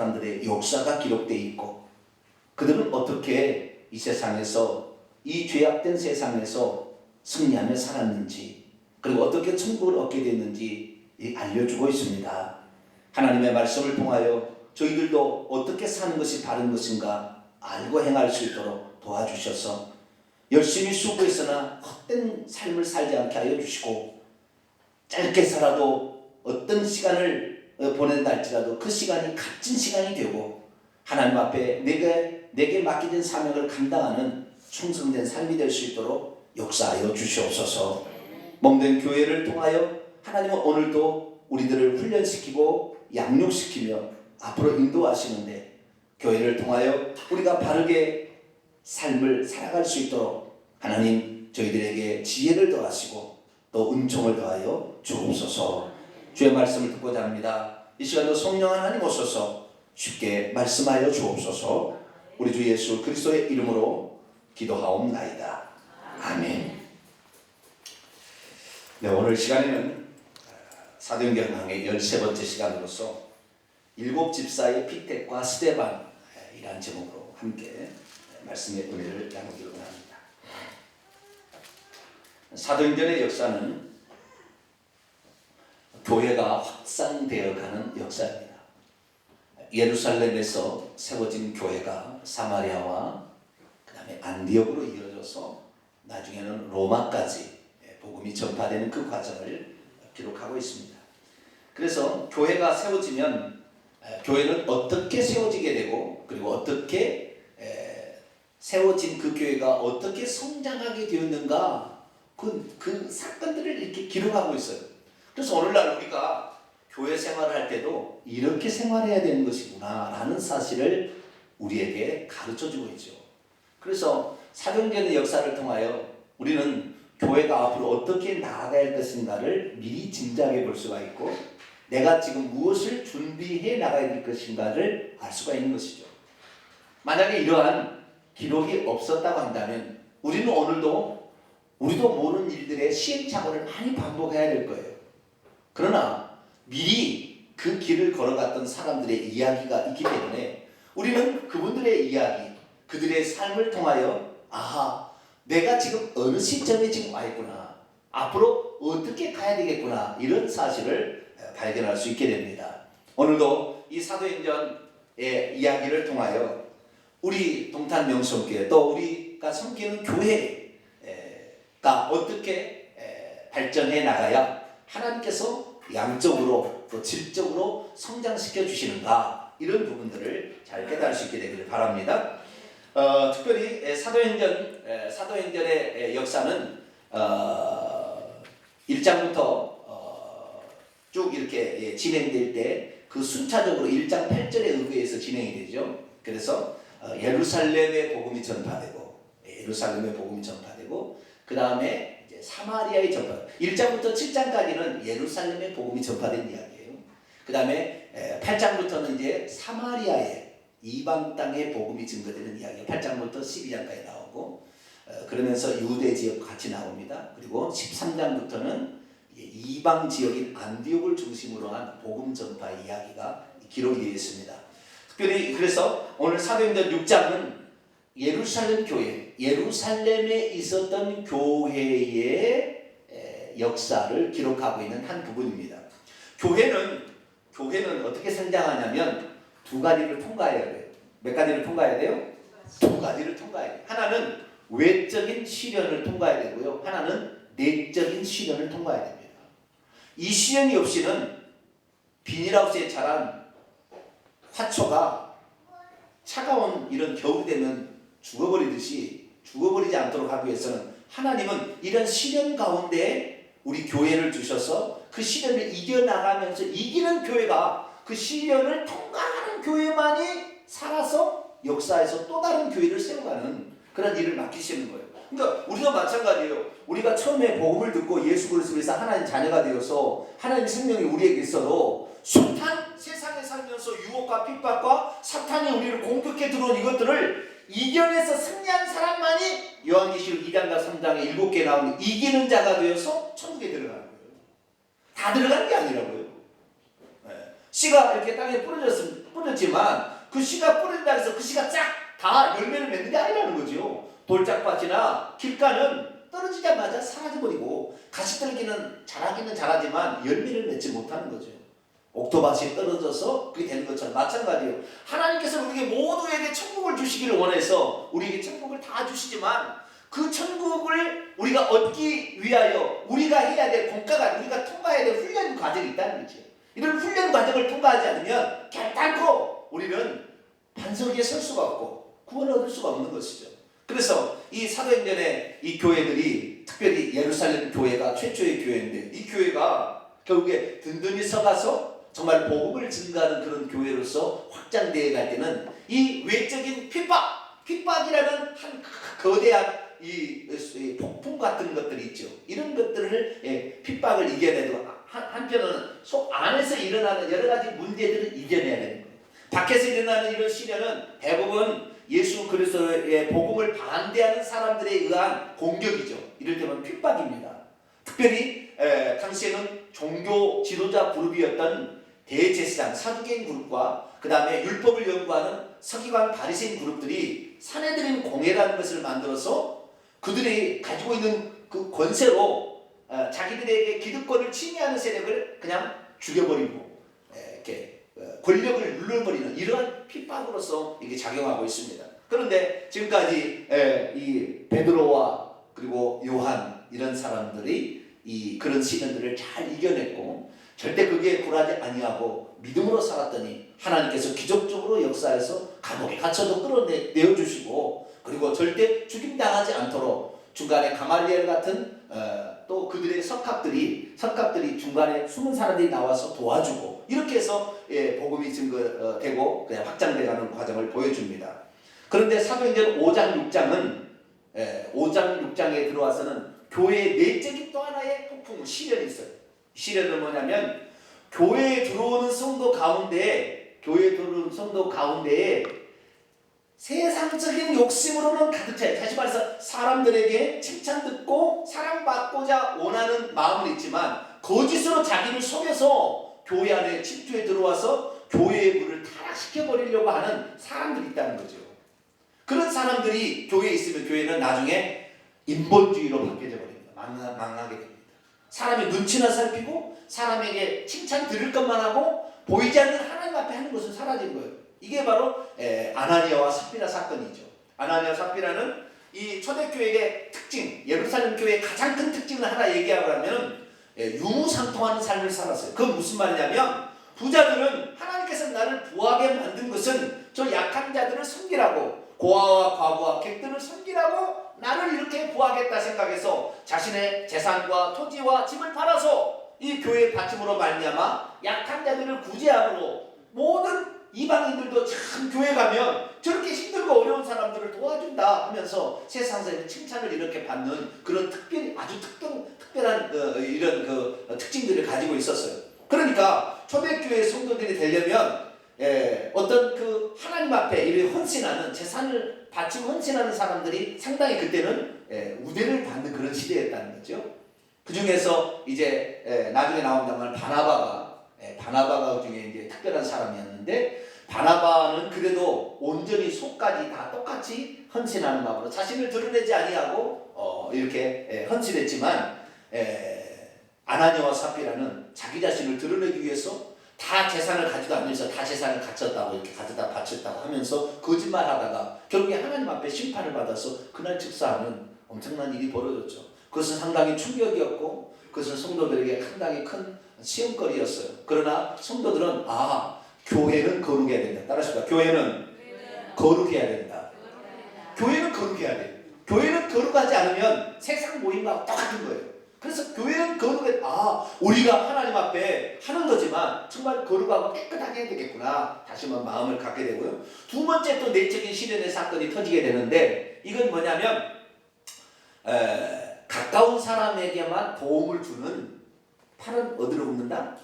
사람들의 역사가 기록되어 있고 그들은 어떻게 이 세상에서 이 죄악된 세상에서 승리하며 살았는지 그리고 어떻게 천국을 얻게 됐는지 알려주고 있습니다. 하나님의 말씀을 통하여 저희들도 어떻게 사는 것이 바른 것인가 알고 행할 수 있도록 도와주셔서 열심히 수고했으나 헛된 삶을 살지 않게 하여 주시고 짧게 살아도 어떤 시간을 보낸다 할지라도 그 시간이 값진 시간이 되고 하나님 앞에 내게 맡겨진 사명을 감당하는 충성된 삶이 될 수 있도록 역사하여 주시옵소서. 몸된 교회를 통하여 하나님은 오늘도 우리들을 훈련시키고 양육시키며 앞으로 인도하시는데 교회를 통하여 우리가 바르게 삶을 살아갈 수 있도록 하나님 저희들에게 지혜를 더하시고 또 은총을 더하여 주옵소서. 주의 말씀을 듣고자 합니다. 이 시간도 성령 하나님 오셔서 쉽게 말씀하여 주옵소서. 우리 주 예수 그리스도의 이름으로 기도하옵나이다. 아멘. 네, 오늘 시간에는 사도행전 강의 13번째 시간으로서 일곱 집사의 피택과 스데반이라는 제목으로 함께 말씀의 은혜를 나누기로 합니다. 사도행전의 역사는 교회가 확산되어가는 역사입니다. 예루살렘에서 세워진 교회가 사마리아와 그 다음에 안디옥으로 이어져서 나중에는 로마까지 복음이 전파되는 그 과정을 기록하고 있습니다. 그래서 교회가 세워지면 교회는 어떻게 세워지게 되고 그리고 어떻게 세워진 그 교회가 어떻게 성장하게 되었는가 그 사건들을 이렇게 기록하고 있어요. 그래서 오늘날 우리가 교회 생활을 할 때도 이렇게 생활해야 되는 것이구나 라는 사실을 우리에게 가르쳐주고 있죠. 그래서 사도행전의 역사를 통하여 우리는 교회가 앞으로 어떻게 나아가야 할 것인가를 미리 짐작해 볼 수가 있고 내가 지금 무엇을 준비해 나가야 될 것인가를 알 수가 있는 것이죠. 만약에 이러한 기록이 없었다고 한다면 우리는 오늘도 우리도 모르는 일들의 시행착오를 많이 반복해야 될 거예요. 그러나 미리 그 길을 걸어갔던 사람들의 이야기가 있기 때문에 우리는 그분들의 이야기, 그들의 삶을 통하여 내가 지금 어느 시점에 지금 와 있구나, 앞으로 어떻게 가야 되겠구나 이런 사실을 발견할 수 있게 됩니다. 오늘도 이 사도행전의 이야기를 통하여 우리 동탄 명성교회 또 우리가 섬기는 교회가 어떻게 발전해 나가야 하나님께서 양적으로 또 질적으로 성장시켜 주시는가 이런 부분들을 잘 깨달을 수 있게 되기를 바랍니다. 특별히 사도행전의 역사는 1장부터 쭉 이렇게 진행될 때 그 순차적으로 1장 8절에 의거해서 진행이 되죠. 그래서 예루살렘의 복음이 전파되고 그 다음에 사마리아의 전파 1장부터 7장까지는 예루살렘의 복음이 전파된 이야기예요. 그 다음에 8장부터는 이제 사마리아의 이방 땅의 복음이 증거되는 이야기가 8장부터 12장까지 나오고 그러면서 유대 지역 같이 나옵니다. 그리고 13장부터는 이방 지역인 안디옥을 중심으로 한 복음 전파 이야기가 기록이 되어 있습니다. 특별히 그래서 오늘 사도행전 6장은 예루살렘 교회, 예루살렘에 있었던 교회의 역사를 기록하고 있는 한 부분입니다. 교회는 어떻게 성장하냐면 두 가지를 통과해야 돼요. 몇 가지를 통과해야 돼요? 두 가지를 통과해야 돼요. 하나는 외적인 시련을 통과해야 되고요. 하나는 내적인 시련을 통과해야 됩니다. 이 시련이 없이는 비닐하우스에 자란 화초가 차가운 이런 겨울이 되면 죽어버리지 않도록 하기 위해서는 하나님은 이런 시련 가운데 우리 교회를 주셔서 그 시련을 이겨나가면서 이기는 교회가 그 시련을 통과하는 교회만이 살아서 역사에서 또 다른 교회를 세워가는 그런 일을 맡기시는 거예요. 그러니까 우리도 마찬가지예요. 우리가 처음에 복음을 듣고 예수 그리스도에서 하나님 자녀가 되어서 하나님 생명이 우리에게 있어도 숱한 세상에 살면서 유혹과 핍박과 사탄이 우리를 공격해 들어온 이것들을 이겨내서 승리한 사람만이 요한계시록 2장과 3장에 7개 나오는 이기는 자가 되어서 천국에 들어가는 거예요. 다 들어가는 게 아니라고요. 씨가 이렇게 땅에 뿌려졌습니다. 뿌렸지만 그 씨가 뿌린다 해서 그 씨가 쫙 다 열매를 맺는 게 아니라는 거죠. 돌짝밭이나 길가는 떨어지자마자 사라져버리고 가시떨기는 자라기는 자라지만 열매를 맺지 못하는 거죠. 옥토밭이 떨어져서 그게 되는 것처럼 마찬가지예요. 하나님께서 우리에게 모두에게 천국을 주시기를 원해서 우리에게 천국을 다 주시지만 그 천국을 우리가 얻기 위하여 우리가 해야 될 공과가 우리가 통과해야 될 훈련 과정이 있다는 거죠. 이런 훈련 과정을 통과하지 않으면 결단코 우리는 반석에 설 수가 없고 구원을 얻을 수가 없는 것이죠. 그래서 이 사도행전의 이 교회들이 특별히 예루살렘 교회가 최초의 교회인데 이 교회가 결국에 든든히 서가서 정말 복음을 증가하는 그런 교회로서 확장되어 갈 때는 이 외적인 핍박이라는 한 거대한 이 폭풍 같은 것들이 있죠. 이런 것들을 핍박을 이겨내도 한편으로는 속 안에서 일어나는 여러 가지 문제들을 이겨내야 되는 거예요. 밖에서 일어나는 이런 시련은 대부분 예수 그리스도의 복음을 반대하는 사람들에 의한 공격이죠. 이를테면 핍박입니다. 특별히 당시에는 종교 지도자 그룹이었던 대제사장 사두개인 그룹과 그 다음에 율법을 연구하는 서기관 바리새인 그룹들이 사내들인 공회라는 것을 만들어서 그들이 가지고 있는 그 권세로 자기들에게 기득권을 침해하는 세력을 그냥 죽여버리고 이렇게 권력을 눌러버리는 이러한 핍박으로서 이게 작용하고 있습니다. 그런데 지금까지 이 베드로와 그리고 요한 이런 사람들이 이 그런 시련들을 잘 이겨냈고 절대 그게 굴하지 아니하고 믿음으로 살았더니 하나님께서 기적적으로 역사해서 감옥에 갇혀도 끌어내어 주시고 그리고 절대 죽임당하지 않도록 중간에 가말리엘 같은 또 그들의 석학들이 중간에 숨은 사람들이 나와서 도와주고 이렇게 해서 복음이 증거되고 그냥 확장돼가는 과정을 보여줍니다. 그런데 사도행전 5장 6장은 5장 6장에 들어와서는 교회의 내적인 또 하나의 폭풍 시련이 있어요. 시련은 뭐냐면 교회에 들어오는 성도 가운데에 세상적인 욕심으로는 가득 차요. 다시 말해서 사람들에게 칭찬 듣고 사랑받고자 원하는 마음은 있지만 거짓으로 자기를 속여서 교회 안에 침투에 들어와서 교회의 물을 타락시켜버리려고 하는 사람들이 있다는 거죠. 그런 사람들이 교회에 있으면 교회는 나중에 인본주의로 바뀌어져 버립니다. 망하게 됩니다. 사람의 눈치나 살피고 사람에게 칭찬 들을 것만 하고 보이지 않는 하나님 앞에 하는 것은 사라진 거예요. 이게 바로 아나니아와 삽비라 사건이죠. 아나니아와 삽비라는 이 초대교회의 특징, 예루살렘 교회의 가장 큰 특징을 하나 얘기하면 유무상통하는 삶을 살았어요. 그건 무슨 말이냐면 부자들은 하나님께서 나를 부하게 만든 것은 저 약한 자들을 섬기라고 고아와 과부와 객들을 섬기라고 나를 이렇게 부하겠다 생각해서 자신의 재산과 토지와 집을 팔아서 이 교회의 받침으로 말미암아 약한 자들을 구제함으로 모든 이방인들도 참 교회 가면 저렇게 힘들고 어려운 사람들을 도와준다 하면서 세상에서 칭찬을 이렇게 받는 그런 아주 특별한 이런 특징들을 가지고 있었어요. 그러니까 초대교회 성도들이 되려면 어떤 그 하나님 앞에 이렇게 헌신하는 재산을 바치고 헌신하는 사람들이 상당히 그때는 우대를 받는 그런 시대였다는 거죠. 그 중에서 이제 나중에 나온다면 바나바가 그 중에 이제 특별한 사람이었는데 바나바는 그래도 온전히 속까지 다 똑같이 헌신하는 마음으로 자신을 드러내지 아니하고 이렇게 헌신했지만 아나니아와 삽비라는 자기 자신을 드러내기 위해서 다 재산을 가지도 않으면서 다 재산을 갖췄다고 이렇게 가져다 바쳤다고 하면서 거짓말하다가 결국에 하나님 앞에 심판을 받아서 그날 즉사하는 엄청난 일이 벌어졌죠. 그것은 상당히 충격이었고 그것은 성도들에게 상당히 큰 시험거리였어요. 그러나 성도들은 교회는 거룩해야 된다. 따라하십시오. 교회는 거룩해야 된다. 교회는 거룩해야 돼. 교회는 거룩하지 않으면 세상 모임과 똑같은 거예요. 그래서 교회는 거룩해. 우리가 하나님 앞에 하는 거지만 정말 거룩하고 깨끗하게 해야 되겠구나. 다시 한번 마음을 갖게 되고요. 두 번째 또 내적인 시련의 사건이 터지게 되는데 이건 뭐냐면 가까운 사람에게만 도움을 주는 팔은 어디로 굽는다?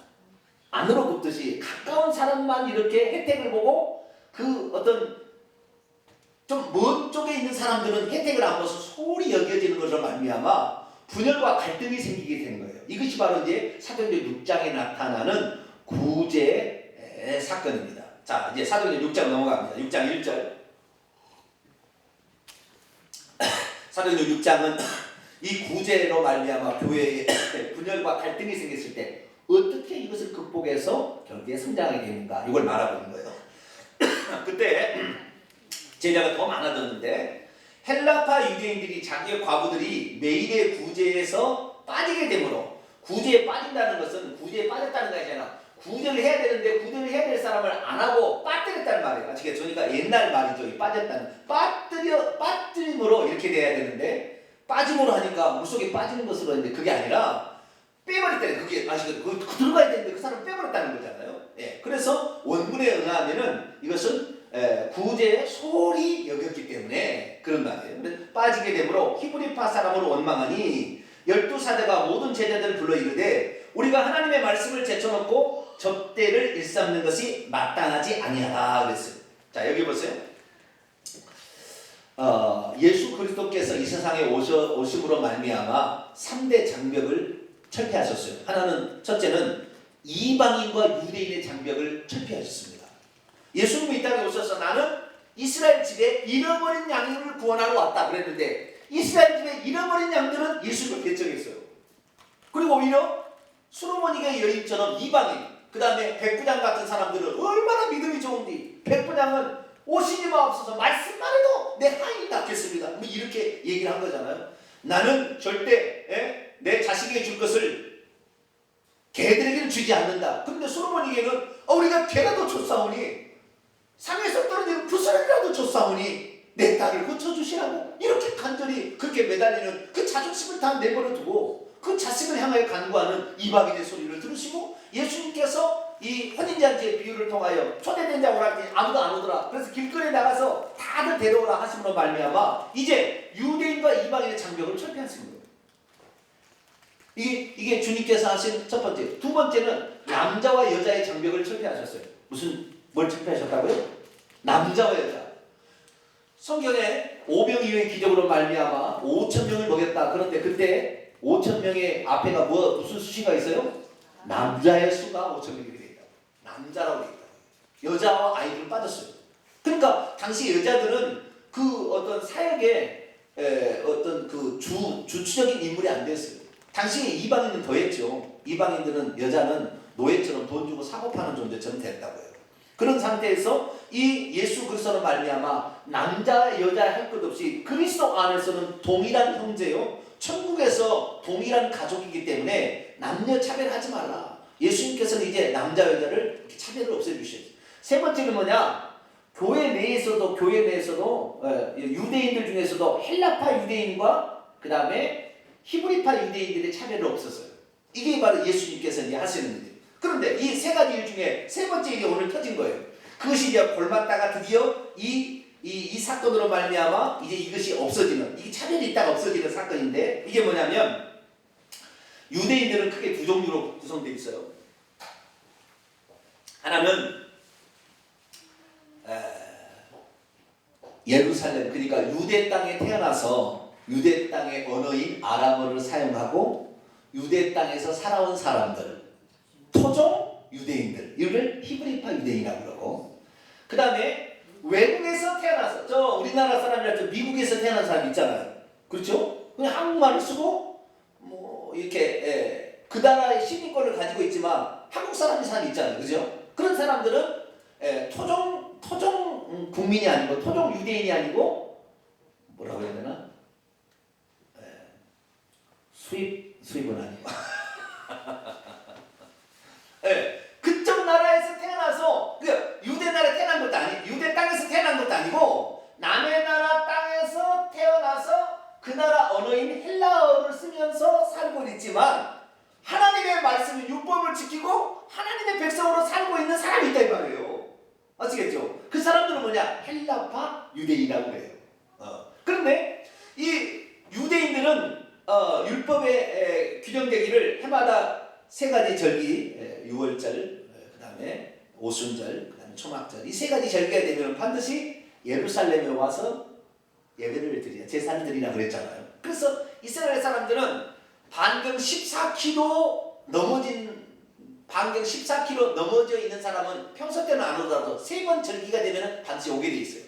안으로 굽듯이 가까운 사람만 이렇게 혜택을 보고 그 어떤 좀 먼 쪽에 있는 사람들은 혜택을 안 봐서 소홀히 여겨지는 것으로 말미암아 분열과 갈등이 생기게 된 거예요. 이것이 바로 이제 사도행전 6장에 나타나는 구제 사건입니다. 자, 이제 사도행전 6장 넘어갑니다. 6장 1절. 사도행전 6장은 이 구제로 말미암아 교회에 분열과 갈등이 생겼을 때 어떻게 이것을 극복해서 결국에 성장하게 되는가, 이걸 말하고 있는 거예요. 그때 제자가 더 많아졌는데 헬라파 유대인들이 자기의 과부들이 매일의 구제에서 빠지게 되므로, 구제에 빠진다는 것은 구제에 빠졌다는 것이 아니라 구제를 해야 되는데 구제를 해야 될 사람을 안 하고 빠뜨렸다는 말이에요. 아시겠죠? 그러니까 옛날 말이죠. 이 빠졌다는, 빠뜨림으로 이렇게 돼야 되는데 빠짐으로 하니까 물속에 빠지는 것으로 했는데 그게 아니라 빼버렸다는, 그게 아시겠죠? 그 들어가야 되는데 그 사람을 빼버렸다는 거잖아요. 예. 그래서 원문에 의하면은 이것은 구제의 소홀히 여겼기 때문에 그런 말이에요. 빠지게 되므로 히브리파 사람으로 원망하니 12사도가 모든 제자들을 불러 이르되 우리가 하나님의 말씀을 제쳐놓고 접대를 일삼는 것이 마땅하지 아니하다 그랬어요. 자, 여기 보세요. 예수 그리스도께서 이 세상에 오심으로 말미암아 3대 장벽을 철폐하셨어요. 하나는, 첫째는 이방인과 유대인의 장벽을 철폐하셨습니다. 예수님이 이 땅에 오셔서 나는 이스라엘 집에 잃어버린 양을 구원하러 왔다 그랬는데 이스라엘 집에 잃어버린 양들은 예수를 배척했어요. 그리고 오히려 솔로몬에게 여인처럼 이방인, 그 다음에 백부장 같은 사람들은 얼마나 믿음이 좋은지, 백부장은 오시니 마옵소서 말씀만 해도 내 하인이 낫겠습니다, 뭐 이렇게 얘기를 한 거잖아요. 나는 절대 내 자식에게 줄 것을 개들에게는 주지 않는다. 그런데 솔로몬에게는 우리가 개라도 줬사오니 산에서 떨어지는 부스러기라도 줬사오니 내 딸을 고쳐주시라고 이렇게 간절히 그렇게 매달리는 그 자존심을 다 내버려 두고 그 자식을 향하여 간구하는 이방인의 소리를 들으시고, 예수님께서 이 혼인잔치의 비유를 통하여 초대된 자 오라 했더니 아무도 안 오더라. 그래서 길거리에 나가서 다들 데려오라 하심으로 말미암아 이제 유대인과 이방인의 장벽을 철폐하신 거예요. 이게 주님께서 하신 첫 번째. 두 번째는 남자와 여자의 장벽을 철폐하셨어요. 뭘 철폐하셨다고요? 남자와 여자. 성경에 오병이어의 기적으로 말미암아 5,000명을 먹였다. 그런데 그때 5,000명의 앞에가 무슨 수식어가 있어요? 남자의 수가 5,000명이 되어 있다. 남자라고 되어 있다. 여자와 아이들은 빠졌어요. 그러니까 당시 여자들은 그 어떤 사역의 어떤 그 주축적인 인물이 안 됐어요. 당시에 이방인은 더했죠. 이방인들은, 여자는 노예처럼 돈 주고 사고 파는 존재처럼 됐다고요. 그런 상태에서 이 예수 그리스도로 말미암아 남자 여자 할 것 없이 그리스도 안에서는 동일한 형제요, 천국에서 동일한 가족이기 때문에 남녀 차별하지 말라. 예수님께서는 이제 남자 여자를 이렇게 차별을 없애주셨어요. 세 번째는 뭐냐? 교회 내에서도 유대인들 중에서도 헬라파 유대인과 그 다음에 히브리파 유대인들의 차별을 없었어요. 이게 바로 예수님께서 이제 하시는 일이에요. 그런데 이 세 가지 일 중에 세 번째 일이 오늘 터진 거예요. 그것이 이제 골맞다가 드디어 이 사건으로 말미암아 이제 이것이 없어지는, 이게 차별이 있다가 없어지는 사건인데, 이게 뭐냐면 유대인들은 크게 두 종류로 구성되어 있어요. 하나는 예루살렘, 그러니까 유대 땅에 태어나서 유대 땅의 언어인 아람어를 사용하고 유대 땅에서 살아온 사람들, 토종 유대인들, 이를 히브리파 유대인이라고 그러고, 그 다음에 외국에서 태어나서, 저 우리나라 사람이라 미국에서 태어난 사람 있잖아요. 그렇죠? 그냥 한국말을 쓰고 뭐 이렇게 그 나라의 시민권을 가지고 있지만 한국 사람이 있잖아요. 그죠? 그런 사람들은 토종 국민이 아니고, 토종 유대인이 아니고, 뭐라고 해야 되나? 수입은 아니고 그쪽 나라에서 태어나서, 유대 나라에 태어난 것도 아니고, 유대 땅에서 태어난 것도 아니고, 남의 나라 땅에서 태어나서 그 나라 언어인 헬라어를 쓰면서 살고 있지만 하나님의 말씀을, 율법을 지키고 하나님의 백성으로 살고 있는 사람이 있다 이 말이에요. 아시겠죠? 그 사람들은 뭐냐? 헬라파 유대인이라고 해요. 그런데 이 유대인들은 율법에 규정되기를 해마다 세 가지 절기, 유월절, 그 다음에 오순절, 그 다음에 초막절, 이 세 가지 절기가 되면 반드시 예루살렘에 와서 예배를 드려야, 제사를 드리라 그랬잖아요. 그래서 이스라엘 사람들은 반경 14km 넘어진 반경 14km 넘어져 있는 사람은 평소 때는 안 오더라도 3번 절기가 되면 반드시 오게 돼 있어요.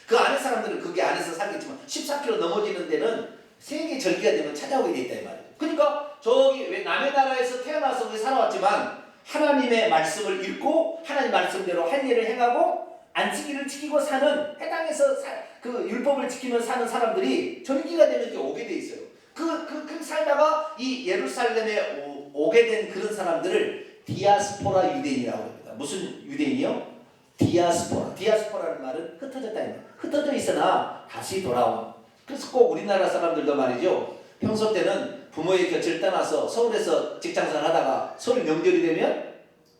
그 안에 사람들은 그게 안에서 살겠지만 14km 넘어지는 데는 3개 절기가 되면 찾아오게 돼 있다 이 말이에요. 그러니까 저기 왜 남의 나라에서 태어나서 우리 살아왔지만 하나님의 말씀을 읽고 하나님 말씀대로 할 일을 행하고 안식일을 지키고 사는 해당에서 그 율법을 지키며 사는 사람들이 절기가 되면 이렇게 오게 돼 있어요. 그 살다가 이 예루살렘에 오게 된 그런 사람들을 디아스포라 유대인이라고 합니다. 무슨 유대인이요? 디아스포라. 디아스포라는 말은 흩어졌다. 흩어져 있으나 다시 돌아온. 그래서 꼭 우리나라 사람들도 말이죠. 평소 때는 부모의 곁을 떠나서 서울에서 직장생활 하다가 설 명절이 되면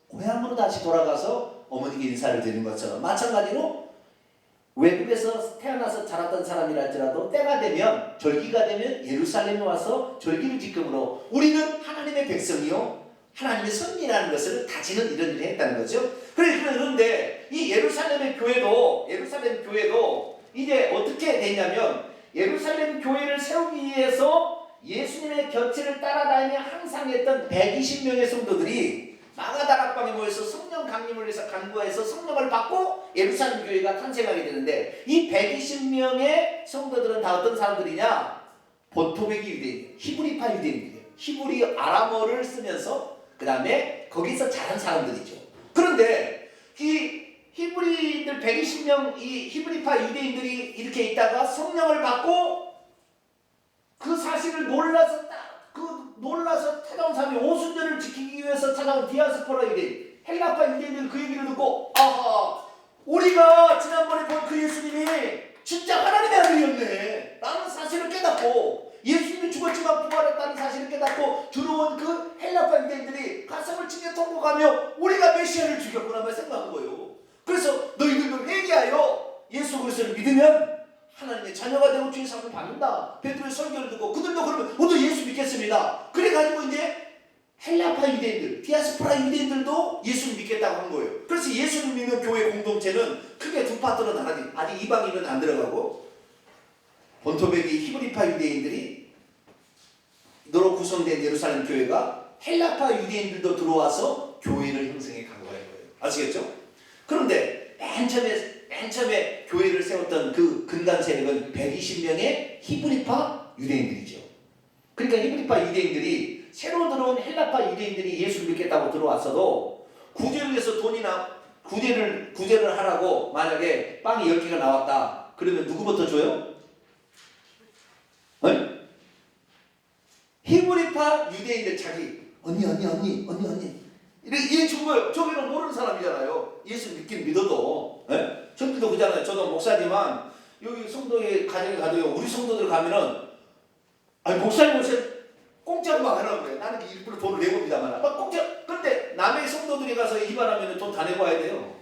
고향으로 다시 돌아가서 어머니께 인사를 드리는 것처럼 마찬가지로 외국에서 태어나서 자랐던 사람이랄지라도 때가 되면 절기가 되면 예루살렘에 와서 절기를 지킴으로 우리는 하나님의 백성이요 하나님의 선민이라는 것을 다지는 이런 일을 했다는 거죠. 그런데 이 예루살렘 교회도 이제 어떻게 됐냐면 예루살렘 교회를 세우기 위해서 예수님의 곁을 따라다니며 항상 했던 120명의 성도들이 마가다락방에 모여서 성령 강림을 위해서 간구해서 성령을 받고 예루살렘 교회가 탄생하게 되는데 이 120명의 성도들은 다 어떤 사람들이냐? 본토베기 유대인, 히브리파 유대인이에요. 히브리 아람어를 쓰면서 그 다음에 거기서 자란 사람들이죠. 그런데 이 히브리들 120명 이 히브리파 유대인들이 이렇게 있다가 성령을 받고 그 사실을 몰라서 찾아온 사람이 오순절을 지키기 위해서 찾아온 디아스포라 유대인, 헬라파 유대인들 그 얘기를 듣고 아하 우리가 지난번에 본 그 예수님이 진짜 하나님의 아들이었네 라는 사실을 깨닫고 예수님이 죽었지만 부활했다는 사실을 깨닫고 들어온 그 헬라파 유대인들이 가슴을 찢겨 통곡하며 우리가 메시아를 죽였구나 말 생각한 거예요. 그래서 너희들도 회개하여 예수 그리스도를 믿으면 하나님의 자녀가 되고 주의 사랑을 받는다. 베드로의 설교를 듣고 그들도 그러면 모두 예수 믿겠습니다. 그래가지고 이제 헬라파 유대인들, 디아스포라 유대인들도 예수를 믿겠다고 한 거예요. 그래서 예수를 믿는 교회 공동체는 크게 두 파트로 나눠지. 아직 이방인은 안 들어가고 본토베기 히브리파 유대인들이 너로 구성된 예루살렘 교회가 헬라파 유대인들도 들어와서 교회를 형성해 간 거예요. 아시겠죠? 그런데 맨 처음에 교회를 세웠던 그 근간 세력은 120명의 히브리파 유대인들이죠. 그러니까 히브리파 유대인들이 새로 들어온 헬라파 유대인들이 예수를 믿겠다고 들어왔어도 구제를 위해서 돈이나 구제를 하라고 만약에 빵이 10개가 나왔다. 그러면 누구부터 줘요? 네? 히브리파 유대인들 자기 언니 이래 준 거예요. 저기는 모르는 사람이잖아요. 예수 믿긴 믿어도. 네? 저도 그잖아요. 저도 목사지만 여기 성도의 가정에 가도 우리 성도들 가면은 아니 목사님 공짜로 막 하라고 그래. 나는 일부러 돈을 내고 옵니다만 막 공짜. 그런데 남의 성도들이 가서 이만하면 돈 다 내고 와야 돼요.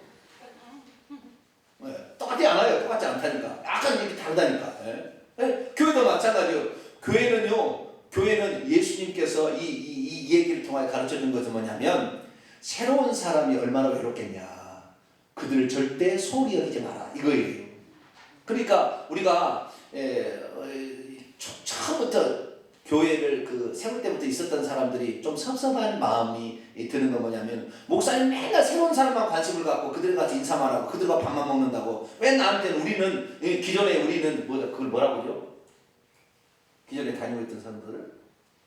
네. 똑같지 않아요. 똑같지 않다니까. 약간 이렇게 다르다니까. 네? 네? 교회도 마찬가지예요. 교회는 예수님께서 이 얘기를 통해 가르쳐준 것은 뭐냐면 새로운 사람이 얼마나 외롭겠냐. 그들을 절대 소홀히 여기지 마라. 이거예요. 그러니까 우리가 처음부터 교회를 세울 때부터 있었던 사람들이 좀 섭섭한 마음이 드는 건 뭐냐면 목사님 맨날 새로운 사람만 관심을 갖고 그들과 같이 인사만 하고 그들과 밥만 먹는다고 왜 나한테는 기존에 우리는 그걸 뭐라고 그러죠? 기존에 다니고 있던 사람들을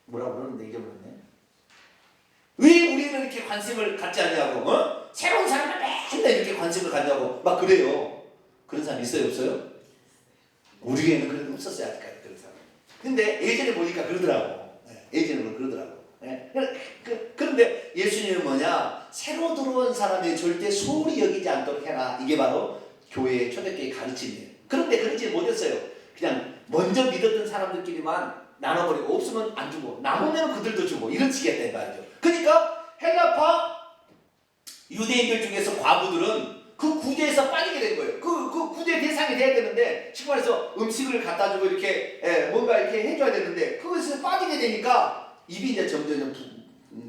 뭐라고 그러는데 잊어버렸네. 왜 우리는 이렇게 관심을 갖지 않냐고 새로운 사람을 맨날 이렇게 관심을 갖냐고 막 그래요. 그런 사람 있어요 없어요? 우리 교회는 그런 게 없었어요 아직까지 그런 사람. 근데 예전에 보니까 그러더라고. 예전에 그러더라고. 그런데 예수님은 뭐냐? 새로 들어온 사람이 절대 소홀히 여기지 않도록 해라. 이게 바로 교회의 초대교회의 가르침이에요. 그런데 그러지 못했어요. 그냥 먼저 믿었던 사람들끼리만 나눠버리고 없으면 안 주고 남으면 그들도 주고 이런 식이었단 말이죠. 그러니까 헬라파 유대인들 중에서 과부들은 그 구제에서 빠지게 된 거예요. 그 구제 대상이 돼야 되는데 지금 말해서 음식을 갖다 주고 이렇게 뭔가 이렇게 해줘야 되는데 그것에서 빠지게 되니까 입이 이제 점점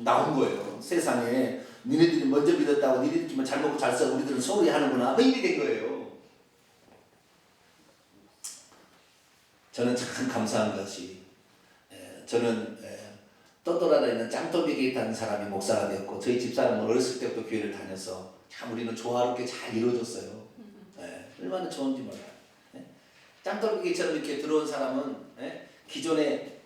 나온 거예요. 세상에 니네들이 먼저 믿었다고 니네들끼리만 잘 먹고 잘 써 우리들은 소홀히 하는구나. 그 일이 된 거예요. 저는 참 감사한 것이 저는 떠돌아다니는 있는 짱돌비에 있다는 사람이 목사가 되었고, 저희 집사람은 어렸을 때부터 교회를 다녀서 참 우리는 조화롭게 잘 이루어졌어요. 예, 얼마나 좋은지 몰라요. 예? 짱돌비처럼 이렇게 들어온 사람은 예? 기존에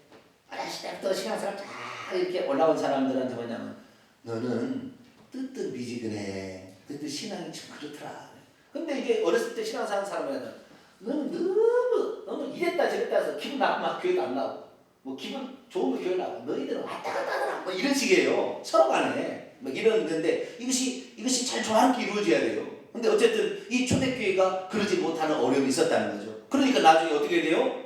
어렸을 때부터 신앙생활 쫙 이렇게 올라온 사람들한테 뭐냐면, 너는 뜨뜻미지근해, 뜨뜻 신앙이 좀 그렇더라. 근데 이게 어렸을 때 신앙생활 하는 사람은 너는 너무 이랬다 저랬다 해서 기분 나쁘면 교회도 안 나오고, 뭐 기분 좋으면 교회 나오고, 너희들은 왔다 갔다 하더라, 뭐 이런 식이에요. 서로 간에 뭐 이러는데, 이것이 잘 조화롭게 이루어져야 돼요. 근데 어쨌든 이 초대교회가 그러지 못하는 어려움이 있었다는 거죠. 그러니까 나중에 어떻게 돼요?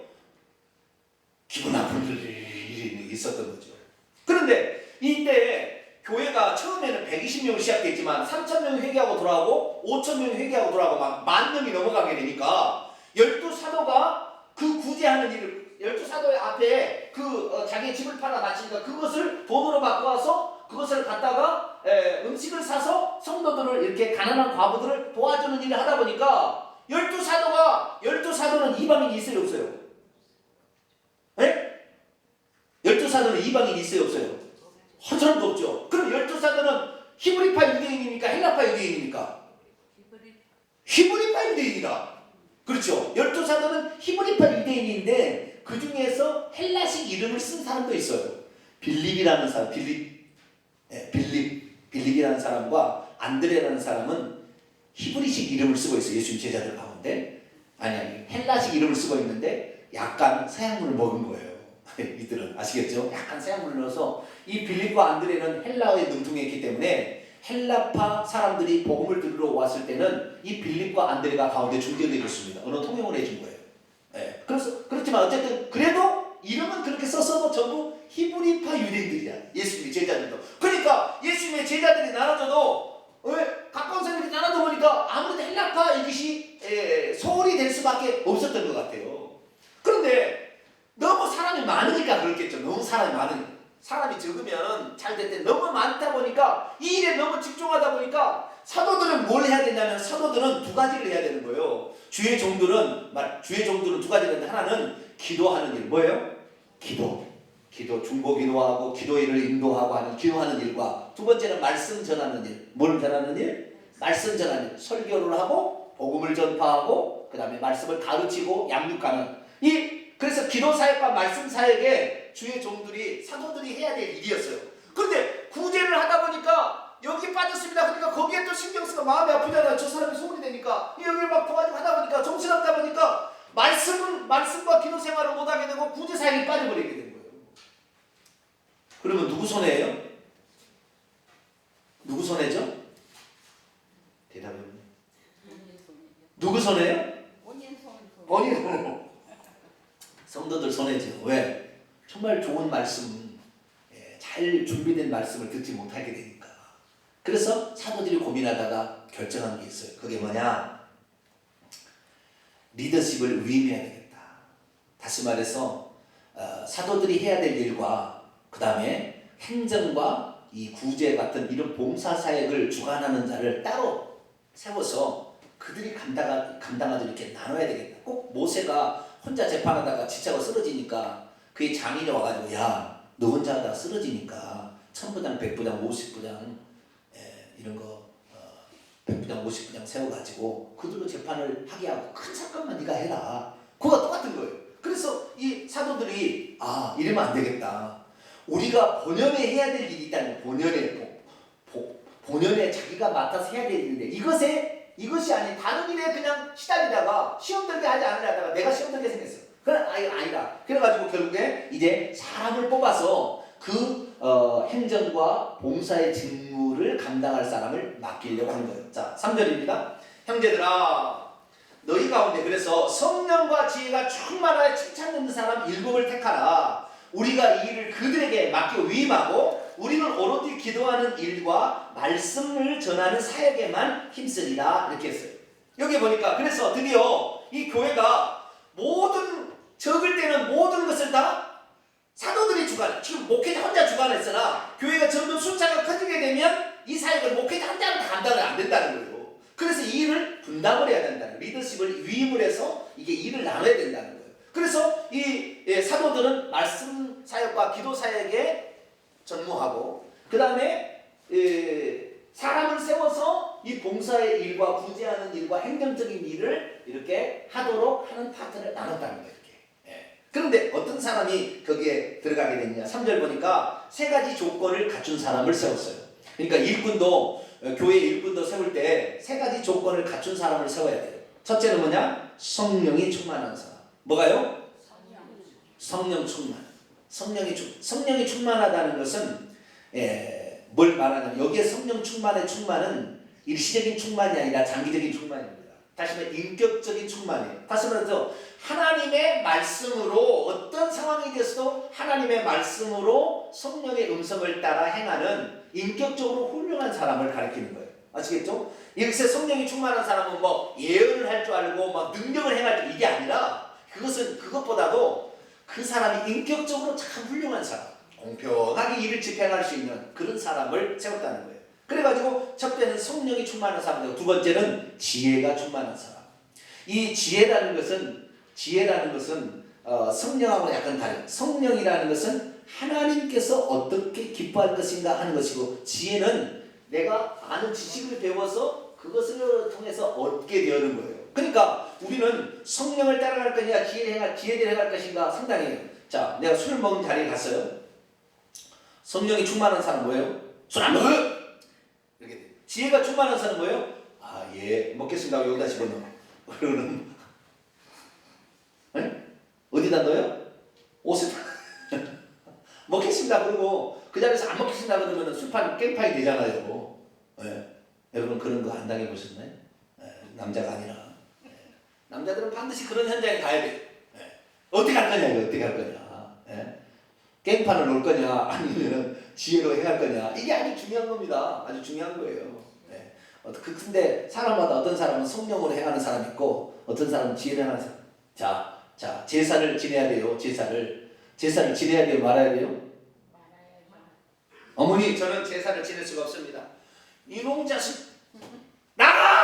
기분 나쁜 일이 있었던 거죠. 그런데 이때 교회가 처음에는 120명 시작됐지만 3,000명 회개하고 돌아오고 5,000명 회개하고 돌아오고 막 10,000명이 넘어가게 되니까, 12사도가 그 구제하는 일을, 12사도의 앞에 자기 집을 팔아 바치니까 그것을 돈으로 바꿔와서 그것을 갖다가 음식을 사서 성도들을, 이렇게 가난한 과부들을 도와주는 일을 하다 보니까 12사도는 이방인이 있어요 없어요? 네? 12사도는 이방인이 있어요 없어요? 한 사람도 없죠. 그럼 12사도는 히브리파 유대인입니까? 헬라파 유대인입니까? 히브리파 유대인이다. 그렇죠. 12사도는 히브리파 유대인인데 그 중에서 헬라식 이름을 쓴 사람도 있어요. 빌립이라는 사람, 빌립이라는 사람과 안드레라는 사람은 히브리식 이름을 쓰고 있어요. 예수님 제자들 가운데. 아니 헬라식 이름을 쓰고 있는데 약간 서양물을 먹은 거예요. 이들은 아시겠죠? 약간 서양물을 넣어서, 이 빌립과 안드레는 헬라어에 능통했기 때문에 헬라파 사람들이 복음을 들으러 왔을 때는 이 빌립과 안드레가 가운데 중재를 해줬습니다. 언어 통역을 해준 거예요. 예. 그렇지만 어쨌든 그래도 이름은 그렇게 썼어도 전부 히브리파 유대인들이야. 예수님의 제자들도. 그러니까 예수님의 제자들이 나눠져도 가까운 사람들이 나눠져 보니까 아무래도 헬라파 이것이 소홀히 될 수밖에 없었던 것 같아요. 그런데 너무 사람이 많으니까 그렇겠죠. 너무 사람이 많으니까. 사람이 적으면 잘 될 때 너무 많다 보니까, 이 일에 너무 집중하다 보니까 사도들은 뭘 해야 되냐면, 사도들은 두 가지를 해야 되는 거예요. 주의 종들은 두 가지인데, 하나는 기도하는 일. 뭐예요? 기도 중보 기도하고 기도일을 인도하고 하는 기도하는 일과, 두 번째는 말씀 전하는 일. 뭘 전하는 일? 말씀 전하는 일. 설교를 하고 복음을 전파하고 그 다음에 말씀을 가르치고 양육하는 그래서 기도 사역과 말씀 사역에 주의 종들이, 사도들이 해야 될 일이었어요. 그런데 구제를 하다 보니까 여기 빠졌습니다. 그러니까 거기에 또 신경 쓰고 마음이 아프잖아요. 저 사람이 소문이 되니까. 여기를 막 도와주고 하다 보니까, 정신없다 보니까 말씀과 기도 생활을 못하게 되고 구제 사역에 빠져버리게 된 거예요. 그러면 누구 손해예요? 누구 손해죠? 대답해요. 누구 손해예요? 본인 손해. 성도들 손해죠. 왜? 정말 좋은 말씀, 잘 준비된 말씀을 듣지 못하게 되니까. 그래서 사도들이 고민하다가 결정한 게 있어요. 그게 뭐냐? 리더십을 위임해야 되겠다. 다시 말해서 사도들이 해야 될 일과 그 다음에 행정과 이 구제 같은 이런 봉사 사역을 주관하는 자를 따로 세워서 그들이 감당하도록 이렇게 나눠야 되겠다. 꼭 모세가 혼자 재판하다가 지쳐서 쓰러지니까 그의 장인이 와가지고, 야, 너 혼자 하다가 쓰러지니까 1000부장, 100부장, 50부장 이런 거 100부장, 50부장 세워가지고 그들로 재판을 하게 하고 큰 사건만 네가 해라. 그거가 똑같은 거예요. 그래서 이 사도들이 이러면 안 되겠다. 우리가 본연에 해야 될 일이 있다는 거예요. 본연에 자기가 맡아서 해야 될 일인데, 이것이 아닌 다른 일에 그냥 시달리다가 시험 들게 하지 않으려다가 내가 시험 들게 생겼어. 그건 아니다. 그래가지고 결국에 이제 사람을 뽑아서 그 행정과 봉사의 직무를 감당할 사람을 맡기려고 하는 거예요. 자, 3절입니다. 형제들아, 너희 가운데 그래서 성령과 지혜가 충만하여 칭찬 듣는 사람 7을 택하라. 우리가 이 일을 그들에게 맡겨 위임하고 우리는 오로지 기도하는 일과 말씀을 전하는 사역에만 힘쓰리라. 이렇게 했어요. 여기 보니까 그래서 드디어 이 교회가 적을 때는 모든 것을 다 사도들이 주관해. 지금 목회자 혼자 주관했으나 교회가 점점 숫자가 커지게 되면 이 사역을 목회자 혼자는 다 감당을 안 된다는 거예요. 그래서 이 일을 분담을 해야 된다는 거예요. 리더십을 위임을 해서 이게 일을 나눠야 된다는 거예요. 그래서 이 사도들은 말씀 사역과 기도 사역에 전무하고 그 다음에 사람을 세워서 이 봉사의 일과 구제하는 일과 행정적인 일을 이렇게 하도록 하는 파트를 나눴다는 거예요. 이렇게. 그런데 어떤 사람이 거기에 들어가게 됐냐? 3절 보니까 세 가지 조건을 갖춘 사람을 세웠어요. 그러니까 일꾼도 교회 일꾼도 세울 때 세 가지 조건을 갖춘 사람을 세워야 돼요. 첫째는 뭐냐? 성령이 충만한 사람. 뭐가요? 성령 충만. 성령이 충만하다는 것은 뭘 말하냐면 여기에 성령 충만의 충만은 일시적인 충만이 아니라 장기적인 충만입니다. 다시 말해 인격적인 충만이에요. 다시 말해서 하나님의 말씀으로 어떤 상황이 됐어도 하나님의 말씀으로 성령의 음성을 따라 행하는 인격적으로 훌륭한 사람을 가리키는 거예요. 아시겠죠? 여기서 성령이 충만한 사람은 뭐 예언을 할 줄 알고 막 능력을 행할 줄 이게 아니라 그것보다도 그 사람이 인격적으로 참 훌륭한 사람, 공평하게 일을 집행할 수 있는 그런 사람을 세웠다는 거예요. 그래가지고 첫 번째는 성령이 충만한 사람이고 두 번째는 지혜가 충만한 사람. 이 지혜라는 것은 성령하고 약간 다른. 성령이라는 것은 하나님께서 어떻게 기뻐할 것인가 하는 것이고 지혜는 내가 아는 지식을 배워서 그것을 통해서 얻게 되는 거예요. 그러니까 우리는 성령을 따라갈 거냐 지혜를 행할 것인가 상당해요. 자, 내가 술을 먹은 자리에 갔어요. 성령이 충만한 사람 뭐예요? 술 안 먹어요! 이렇게 돼. 지혜가 충만한 사람 뭐예요? 아, 예, 먹겠습니다. 여기다 집어넣어. 그러면 어디다 넣어요? 옷에 먹겠습니다. 그리고 그 자리에서 안 먹겠습니다. 그러면 술판 깽판이 되잖아요. 여러분 그런 거 안 당해보셨나요? 남자가 아니라 남자들은 반드시 그런 현장에 가야 돼요. 어떻게 할 거냐 이거 어떻게 할 거냐. 깽판을 놓을 거냐 아니면 지혜로 행할 거냐 이게 아주 중요한 겁니다. 아주 중요한 거예요. 근데 사람마다 어떤 사람은 성령으로 행하는 사람이 있고 어떤 사람은 지혜로 행하는 사람. 자 제사를 지내야 돼요. 제사를 지내야 돼요. 말아야 돼요. 어머니 저는 제사를 지낼 수가 없습니다. 이놈 자식 나가!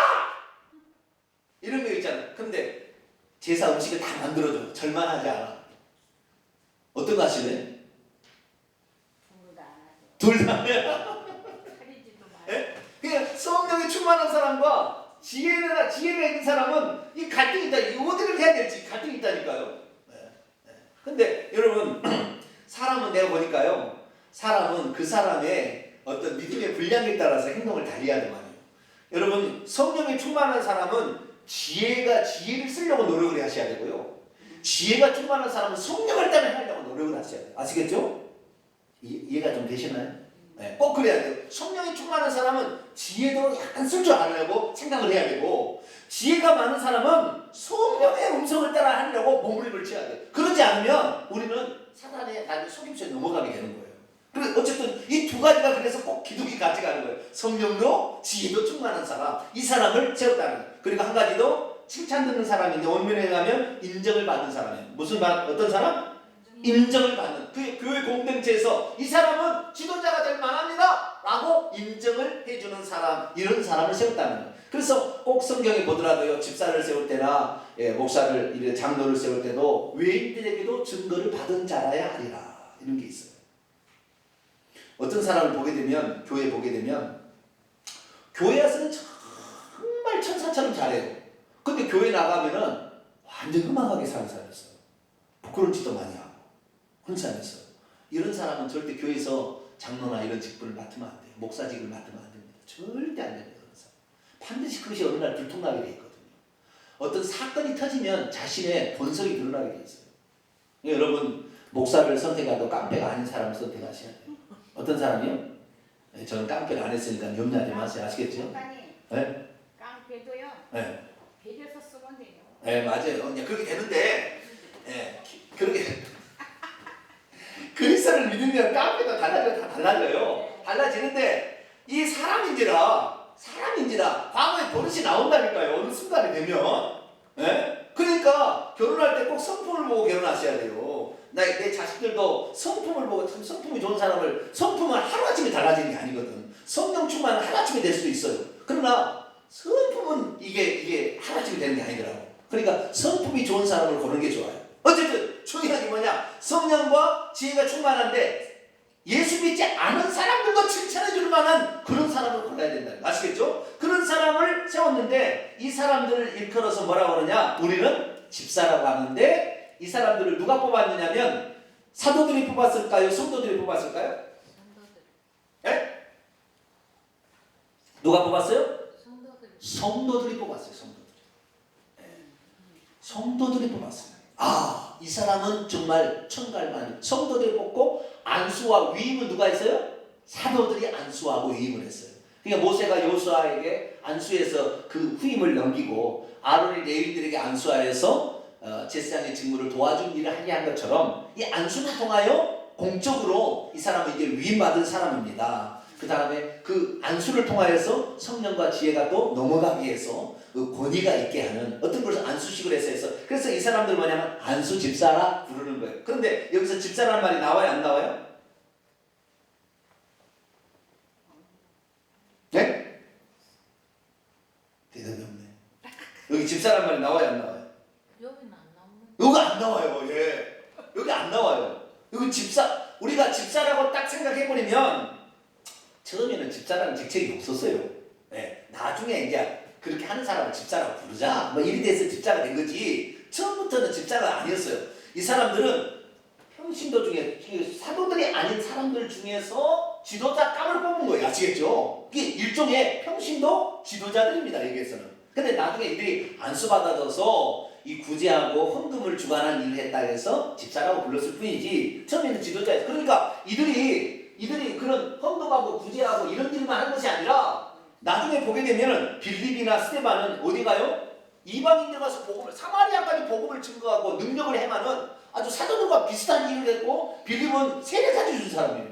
이런 거 있잖아요. 근데 제사 음식을 다 만들어줘. 절만하지 않아. 어떤 거 하시네? 둘 다 해요. 그냥 성령이 충만한 사람과 지혜가 있는 사람은 이 갈등이 있다. 이 어디를 해야 될지 갈등이 있다니까요. 근데 여러분 사람은 내가 보니까요. 사람은 그 사람의 어떤 믿음의 분량에 따라서 행동을 달리해야 될 말이에요. 여러분 성령이 충만한 사람은 지혜를 쓰려고 노력을 하셔야 되고요. 지혜가 충만한 사람은 성령을 따라 하려고 노력을 하셔야 돼요. 아시겠죠? 이해가 좀 되시나요? 꼭 그래야 돼요. 성령이 충만한 사람은 지혜도 약간 쓸 줄 알려고 생각을 해야 되고 지혜가 많은 사람은 성령의 음성을 따라 하려고 몸부림을 쳐야 돼요. 그러지 않으면 우리는 사단의 나중에 속임수에 넘어가게 되는 거예요. 그래서 어쨌든 이 두 가지가 그래서 꼭 기둥이 같이 가는 거예요. 성령도 지혜도 충만한 사람, 이 사람을 세웠다는 거예요. 그리고 한 가지 더 칭찬 듣는 사람인데 원문에 가면 인정을 받는 사람이에요. 어떤 사람? 인정을 받는 그 교회 공동체에서 이 사람은 지도자가 될 만합니다 라고 인정을 해주는 사람, 이런 사람을 세웠다는 거예요. 그래서 꼭 성경에 보더라도요 집사를 세울 때나 목사를 장로를 세울 때도 외인들에게도 증거를 받은 자라야 하리라 이런 게 있어요. 어떤 사람을 보게 되면 교회에 보게 되면 교회 와서는 정말 천사처럼 잘해요. 근데 교회 나가면은 완전 흠악하게 사는 사람이었어요. 부끄러운 짓도 많이 하고 혼자면서 이런 사람은 절대 교회에서 장로나 이런 직분을 맡으면 안 돼요. 목사직을 맡으면 안 됩니다. 절대 안 됩니다. 그런 사람. 반드시 그것이 어느 날 들통나게 돼 있거든요. 어떤 사건이 터지면 자신의 본성이 드러나게 돼 있어요. 여러분 목사를 선택하도 깡패가 아닌 사람을 선택하셔야 돼요. 어떤 사람이요? 저는 깡패를 안 했으니까 염려하지 마세요. 아시겠죠? 네? 깡패도요. 네. 배려서 쓰면 돼요. 네 맞아요. 그렇게 되는데 그렇게 그리스도를 믿으면 깡패도 달라져요. 달라지는데 이 사람인지라 과거에 버릇이 나온다니까요. 어느 순간이 되면. 그러니까 결혼할 때 꼭 성품을 보고 결혼하셔야 돼요. 내 자식들도 성품을 보고 참 성품이 좋은 사람을 성품은 하루아침에 달라지는 게 아니거든. 성령 충만은 하루아침에 될 수도 있어요. 그러나 성품은 이게 하루아침에 되는 게 아니더라고. 그러니까 성품이 좋은 사람을 고르는 게 좋아요. 어쨌든 중요한 게 뭐냐? 성령과 지혜가 충만한데 예수 믿지 않은 사람들도 칭찬해 줄 만한 그런 사람을 골라야 된다는 거 아시겠죠? 그런 사람을 세웠는데 이 사람들을 일컬어서 뭐라고 그러냐? 우리는 집사라고 하는데 이 사람들을 누가 뽑았느냐면 사도들이 뽑았을까요? 성도들이 뽑았을까요? 예? 누가 뽑았어요? 성도들이 뽑았어요. 성도들이 뽑았어요. 아, 이 사람은 정말 천갈만. 성도들이 뽑고 안수와 위임은 누가 했어요? 사도들이 안수하고 위임을 했어요. 그러니까 모세가 여호수아에게 안수해서 그 후임을 넘기고 아론이 레위인들에게 안수하여서 제사장의 직무를 도와준 일을 하게 한 것처럼 이 안수를 통하여 공적으로 이 사람은 이제 위임받은 사람입니다. 그 다음에 그 안수를 통하여서 성령과 지혜가 또 넘어가기 위해서 그 권위가 있게 하는 어떤 것을 안수식을 해서 그래서 이 사람들 뭐냐면 안수 집사라 부르는 거예요. 그런데 여기서 집사라는 말이 나와요, 안 나와요? 네? 대답이 없네. 여기 집사라는 말이 나와요, 안 나와요? 여기는 안 나오는. 여기 안 나와요. 예. 여기 안 나와요. 여기 집사, 우리가 집사라고 딱 생각해버리면 처음에는 집사라는 직책이 없었어요. 예. 나중에 이제 그렇게 하는 사람을 집사라고 부르자 뭐 이리 돼서 집사가 된 거지 처음부터는 집사가 아니었어요. 이 사람들은 평신도 중에 사도들이 아닌 사람들 중에서 지도자감을 뽑은 거예요. 아시겠죠? 이게 일종의 평신도 지도자들입니다. 여기에서는. 근데 나중에 이들이 안수받아서 이 구제하고 헌금을 주관한 일을 했다 해서 집사라고 불렀을 뿐이지 처음에는 지도자였어요. 그러니까 이들이 그런 헌금하고 구제하고 이런 일만 한 것이 아니라 나중에 보게 되면 빌립이나 스데반은 어디 가요? 이방인들 가서 복음을 사마리아까지 복음을 증거하고 능력을 행하는 아주 사도들과 비슷한 일을 했고 빌립은 세례까지 준 사람이에요.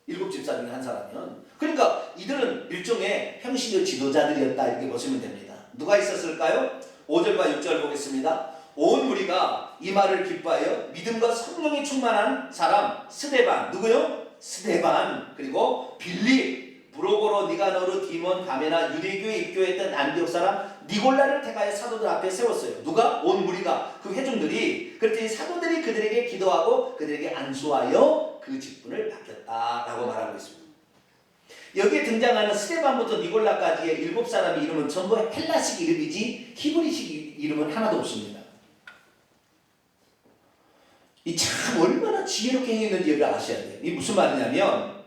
7 집사 중에 한 사람이면. 그러니까 이들은 일종의 평신도 지도자들이었다 이렇게 보시면 됩니다. 누가 있었을까요? 5절과 6절 보겠습니다. 온 무리가 이 말을 기뻐하여 믿음과 성령이 충만한 사람 스데반 누구요? 스데반 그리고 빌립 브로고로 니가노르 디몬 가메나 유대교에 입교했던 안디옥 사람 니골라를 택하여 사도들 앞에 세웠어요. 누가? 온 무리가 그 회중들이 그랬더니 사도들이 그들에게 기도하고 그들에게 안수하여 그 직분을 맡겼다라고 말하고 있습니다. 여기에 등장하는 스데반부터 니골라까지의 7사람의 이름은 전부 헬라식 이름이지 히브리식 이름은 하나도 없습니다. 이 참 얼마나 지혜롭게 행했는지를 아셔야 돼요. 이 무슨 말이냐면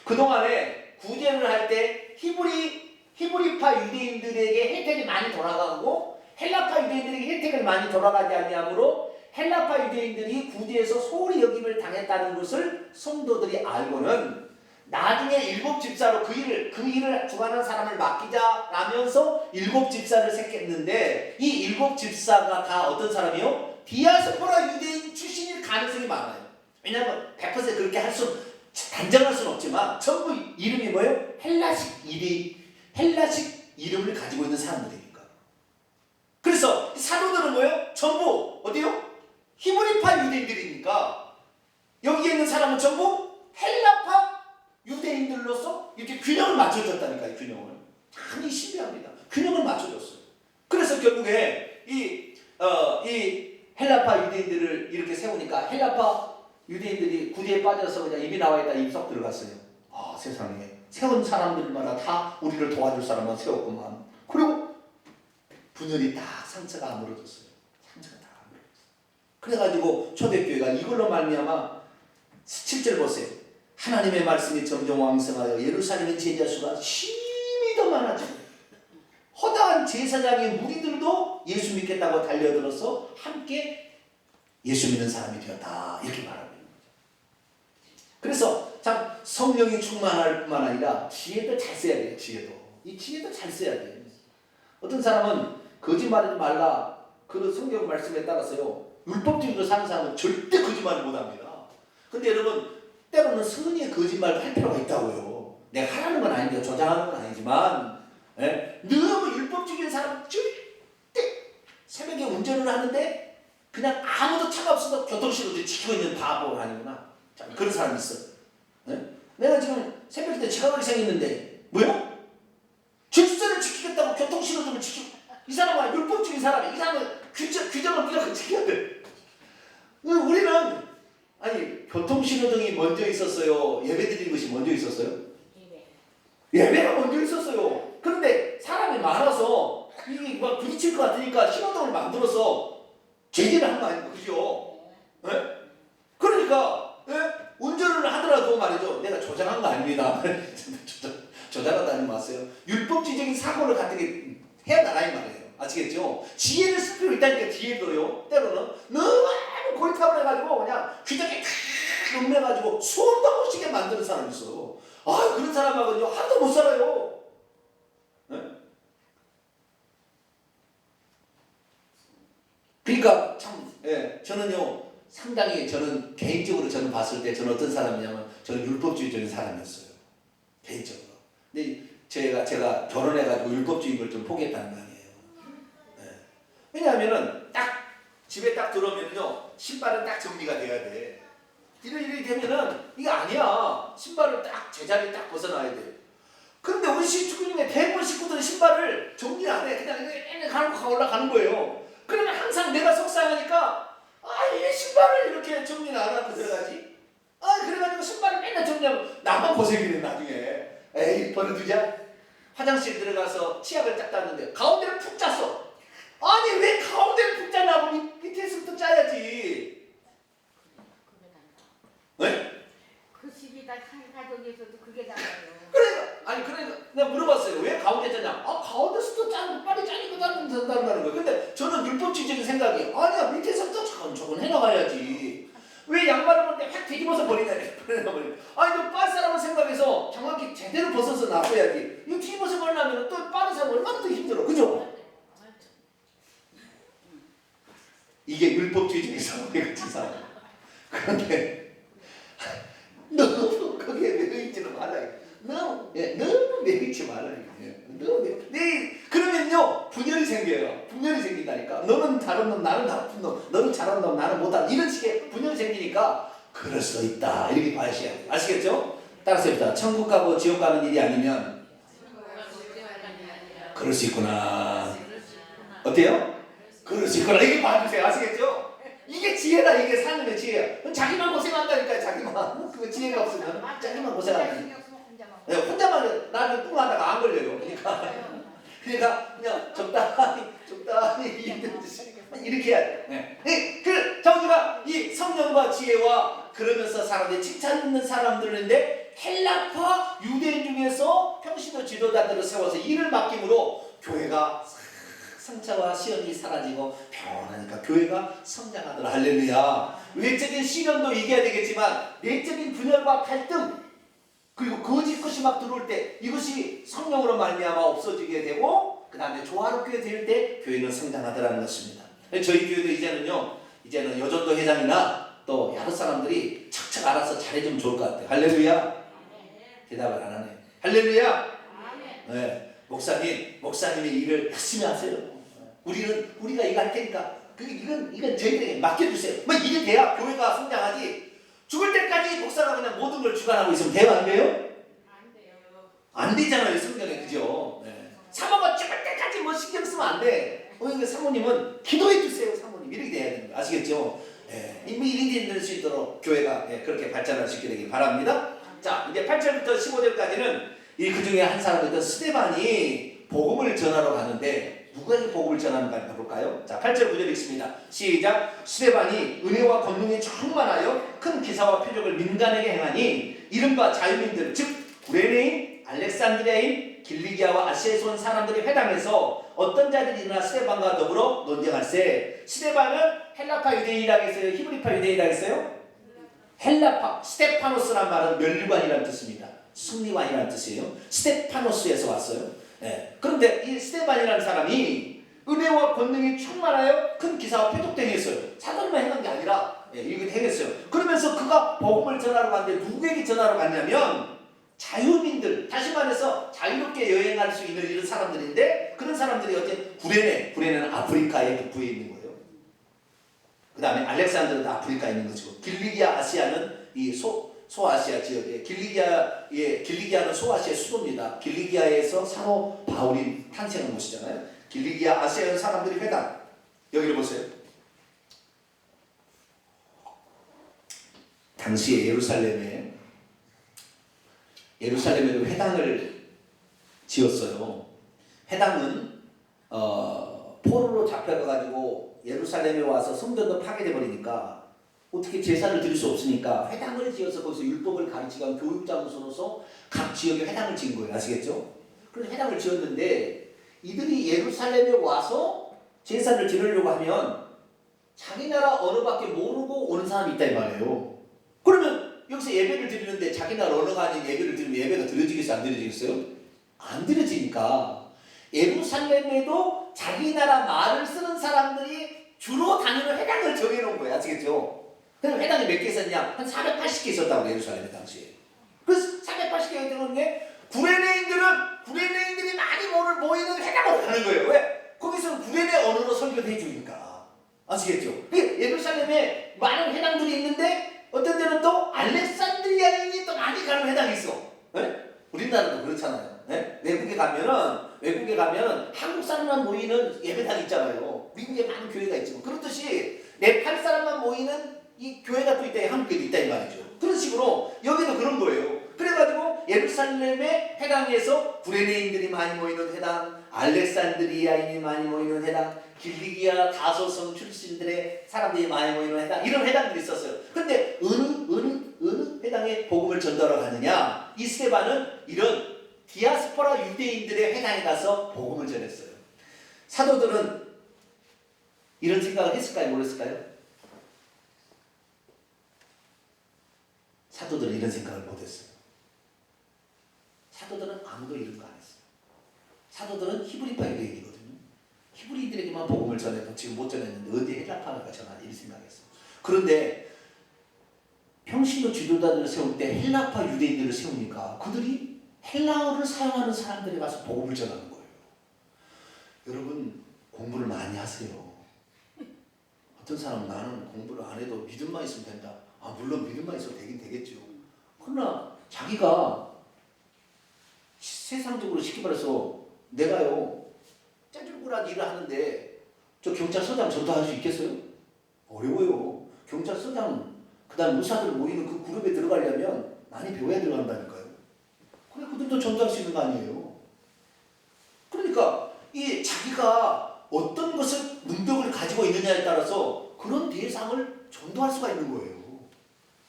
그동안에 구제를 할 때 히브리파 유대인들에게 혜택이 많이 돌아가고 헬라파 유대인들에게 혜택을 많이 돌아가지 아니하므로 헬라파 유대인들이 구제에서 소홀히 여김을 당했다는 것을 성도들이 알고는 나중에 7 집사로 그 일을 주관하는 사람을 맡기자라면서 7 집사를 택했는데 이 7 집사가 다 어떤 사람이요? 디아스포라 유대인 출신일 가능성이 많아요. 왜냐하면 100% 그렇게 단정할 수는 없지만 전부 이름이 뭐예요? 헬라식 이름을 가지고 있는 사람들이니까. 그래서 사도들은 뭐예요? 전부 어디요? 히브리파 유대인들이니까 여기에 있는 사람은 전부 헬라파 유대인들로서 이렇게 균형을 맞춰줬다니까요. 균형을. 참 신비합니다. 균형을 맞춰줬어요. 그래서 결국에 이 헬라파 유대인들을 이렇게 세우니까 헬라파 유대인들이 구제에 빠져서 그냥 입이 나와 있다 입석 들어갔어요. 아 세상에 세운 사람들마다 다 우리를 도와줄 사람만 세웠구만. 그리고 분열이 다 상처가 안 물어졌어요. 상처가 다 안 물어졌어요. 그래가지고 초대교회가 이걸로 말미암아 7절 보세요. 하나님의 말씀이 점점 왕성하여 예루살렘의 제자 수가 심히 더 많아지고 허다한 제사장의 무리들도 예수 믿겠다고 달려들어서 함께 예수 믿는 사람이 되었다 이렇게 말합니다. 그래서 참 성령이 충만할 뿐만 아니라 지혜도 잘 써야 돼요. 이 지혜도 잘 써야 돼요. 어떤 사람은 거짓말하지 말라 그 성경 말씀에 따라서요 율법적으로 사는 사람은 절대 거짓말을 못합니다. 근데 여러분 때로는 선의의 거짓말도 할 필요가 있다고요. 내가 하라는 건 아닌데 조장하는 건 아니지만 너무 율법적인 사람은 절대 새벽에 운전을 하는데 그냥 아무도 차가 없어도 교통신호를 지키고 있는 바보가 아니구나. 자, 그런 사람이 있어. 내가 지금 새벽 때 지각하게 생겼는데 뭐야? 질서를 지키겠다고 교통신호등을 지키고 이 사람은 율법적인 사람이야. 이 사람은 규정을 무조건 지켜야 돼. 우리는 아니 교통신호등이 먼저 있었어요? 예배드리는 것이 먼저 있었어요? 예배. 예배가 먼저 있었어요. 그런데 사람이 많아서 이게 막 부딪힐 것 같으니까 신호등을 만들어서 제재를 한 거 아닙니까? 그죠? 예? 그러니까 예? 운전을 하더라도 말이죠. 내가 조장한 거 아닙니다. 조장하다니 마세요. 율법주의적인 사고를 갖게 해야 나라 이 말이에요. 아시겠죠? 지혜를 쓸 필요 있다니까 지혜도요. 때로는 너무 고리탑을 해가지고 그냥 귀덕이 탁 음매가지고 수험도 못 쉬게 만드는 사람이 있어요. 아 그런 사람하고는요 하나도 못 살아요. 네? 그러니까 참 저는요 상당히 저는 개인적으로 저는 봤을 때 저는 어떤 사람이냐면 저는 율법주의적인 사람이었어요. 개인적으로. 근데 제가 결혼해가지고 율법주의를 좀 포기했다는 거 아니에요. 네. 왜냐하면은 딱 집에 딱 들어오면요 신발은 딱 정리가 돼야 돼. 이리 되면은 이거 아니야. 신발을 딱 제자리에 딱 벗어놔야 돼. 그런데 우리 식구 중에 대부분 식구들은 신발을 정리 안 해. 그냥 이렇게 가는 거 올라가는 거예요. 그러면 항상 내가 속상하니까 이 신발을 이렇게 정리를 안 하고 들어가지. 그래가지고 신발을 맨날 정리하면 나만 고생이 돼 나중에. 에이 버려두자. 화장실 들어가서 치약을 딱 땄는데 가운데를 푹 짰어. 아니 왜 가운데를 푹 짜냐고 밑에서부터 짜야지. 네? 그 시기다 한 가족에서도 그게 나와요. 그러니까 내가 물어봤어요. 왜 가운데 짜냐? 가운데서도 짜는 거 빨리 짜니까 짜면 된다는 거예요. 근데 저는 율법주의적인 생각이 아니야 밑에서부터 차근차근 해나가야지. 왜 양말을 볼때 확 뒤집어서 버리냐? 너 빨 사람을 생각해서 정확히 제대로 벗어서 놔둬야지. 이거 뒤집어서 버리려면 또 빠른 사람 얼마나 더 힘들어. 그죠? 이게 율법주의적인 사고의 같은 사람. 그런데 너무 거기에 매여있지는 말아요. 너무 매여있지 말아요. 그러면요 분열이 생겨요. 분열이 생긴다니까. 너는 다른 놈, 나는 나쁜 놈, 너는 잘한 놈, 나는 못한 이런 식의 분열이 생기니까 그럴 수 있다 이렇게 봐야지. 아시겠죠? 따라서 해봅시다. 천국 가고 지옥 가는 일이 아니면 그럴 수 있구나. 어때요? 그럴 수 있구나. 이게 봐주세요. 아시겠죠? 이게 지혜다. 이게 삶의 지혜야. 자기만 고생한다니까요. 자기만. 그 지혜가 없으면 자기만 고생한다. 혼자만 나중에 뚱하다가 안 걸려요. 그러니까 그냥 적당히 이렇게 해야 돼. 자 우리가 이 성령과 지혜와 그러면서 사람들이 칭찬 있는 사람들인데 헬라파 유대인 중에서 평신도 지도자들을 세워서 일을 맡김으로 교회가 상처와 시험이 사라지고 평온하니까 교회가 성장하더라. 할렐루야. 외적인 시련도 이겨야 되겠지만 내적인 분열과 갈등 그리고 거짓 것이 막 들어올 때 이것이 성령으로 말미암아 없어지게 되고 그 다음에 조화롭게 될 때 교회는 성장하더라는 것입니다. 저희 교회도 이제는 여전도 회장이나 또 여러 사람들이 척척 알아서 잘해주면 좋을 것 같아요. 할렐루야. 대답을 안 하네요. 할렐루야. 네. 목사님이 일을 열심히 하세요. 우리가 이거 할 테니까 이건 저희들에게 맡겨주세요. 뭐 이게 돼야 교회가 성장하지. 죽을 때까지 목사가 그냥 모든 걸 주관하고 있으면 돼요? 안 돼요? 안 돼요. 안 되잖아요. 성경에 그죠? 네. 사모가 죽을 때까지 뭐 신경 쓰면 안 돼. 그러니까 사모님은 기도해 주세요. 사모님 이렇게 돼야 됩니다. 아시겠죠? 네. 일이 될 수 있도록 교회가 그렇게 발전할 수 있게 되길 바랍니다. 자 이제 8절부터 15절까지는 그 중에 한 사람이었던 스데반이 복음을 전하러 가는데 누구에게 복음을 전하는가 볼까요? 자 8절 9절 읽습니다. 시작. 스데반이 은혜와 권능에 충만하여 큰 기사와 표적을 민간에게 행하니 이른바 자유민들 즉 구레네인, 알렉산드리아인, 길리기아와 아시아에서 온 사람들이 회당에서 어떤 자들이 일어나 스데반과 더불어 논쟁할세. 스데반은 헬라파 유대인이라고 했어요? 히브리파 유대인이라고 했어요? 헬라파. 스테파노스란 말은 멸류관이라는 뜻입니다. 승리관이라는 뜻이에요. 스테파노스에서 왔어요. 네. 그런데 이 스데반이라는 사람이 은혜와 권능이 충만하여 큰 기사와 표적되게 했어요. 사람만 행한 게 아니라 이렇게 행했어요. 그러면서 그가 복음을 전하러 갔는데 누구에게 전하러 갔냐면 자유민들, 다시 말해서 자유롭게 여행할 수 있는 이런 사람들인데 그런 사람들이 어떤 구레네는 아프리카의 북부에 있는 거예요. 그 다음에 알렉산드르도 아프리카에 있는 것이고 길리기아 아시아는 이 소아시아 지역에 길리기아는 소아시아의 수도입니다. 길리기아에서 사도 바울이 탄생한 곳이잖아요. 길리기아 아시아의 사람들이 회당. 여기를 보세요. 당시에 예루살렘에도 회당을 지었어요. 회당은 포로로 잡혀가지고 예루살렘에 와서 성전도 파괴돼 버리니까 어떻게 제사를 드릴 수 없으니까 회당을 지어서 거기서 율법을 가르치고 교육장소로서 각 지역에 회당을 지은 거예요. 아시겠죠? 그래서 회당을 지었는데 이들이 예루살렘에 와서 제사를 지내려고 하면 자기 나라 언어밖에 모르고 오는 사람이 있다 이 말이에요. 그러면 여기서 예배를 드리는데 자기 나라 언어가 아닌 예배를 드리면 예배가 드려지겠어요? 안 드려지겠어요? 안 드려지니까 예루살렘에도 자기 나라 말을 쓰는 사람들이 주로 다니는 회당을 정해놓은 거예요. 아시겠죠? 그래서 회당이 몇 개 있었냐? 한 480개 있었다고 예루살렘에 당시에. 그래서 480개가 되는 게 구레네인들이 많이 모이는 회당으로 가는 거예요. 왜? 거기서는 구레네 언어로 설교를 해주니까. 아시겠죠? 예루살렘에 많은 회당들이 있는데 어떤 데는 또 알렉산드리아인이 또 많이 가는 회당이 있어. 네? 우리나라도 그렇잖아요. 네? 외국에 가면은 한국 사람만 모이는 예배당 있잖아요. 미국에 많은 교회가 있지만 그렇듯이 네팔 사람만 모이는 이 교회가 또 있다, 한국에도 있다 이 말이죠. 그런 식으로 여기도 그런 거예요. 그래가지고 예루살렘의 회당에서 구레네인들이 많이 모이는 회당, 알렉산드리아인이 많이 모이는 회당, 길리기아 다소성 출신들의 사람들이 많이 모이는 회당, 이런 회당들이 있었어요. 근데 어느 회당에 복음을 전달하러 가느냐? 이 스데반은 이런 디아스포라 유대인들의 회당에 가서 복음을 전했어요. 사도들은 이런 생각을 했을까요? 모르겠을까요? 사도들은 이런 생각을 못했어요. 사도들은 아무도 이런 거 안 했어요. 사도들은 히브리파 유대인이거든요. 히브리인들에게만 복음을 전해도 지금 못 전했는데 어디 헬라파가 전하지 이 생각했어요. 그런데 평신도 지도자들을 세울 때 헬라파 유대인들을 세우니까 그들이 헬라어를 사용하는 사람들에 가서 복음을 전하는 거예요. 여러분 공부를 많이 하세요. 어떤 사람은 나는 공부를 안 해도 믿음만 있으면 된다. 물론 믿음만 있어도 되긴 되겠죠. 그러나 자기가 세상적으로 쉽게 말해서 내가요 짜증꾸러기 일을 하는데 저 경찰서장 전도할 수 있겠어요? 어려워요. 경찰서장 그 다음 의사들 모이는 그 그룹에 들어가려면 많이 배워야 들어간다니까요. 그래 그들도 전도할 수 있는 거 아니에요. 그러니까 이 자기가 어떤 것을 능력을 가지고 있느냐에 따라서 그런 대상을 전도할 수가 있는 거예요.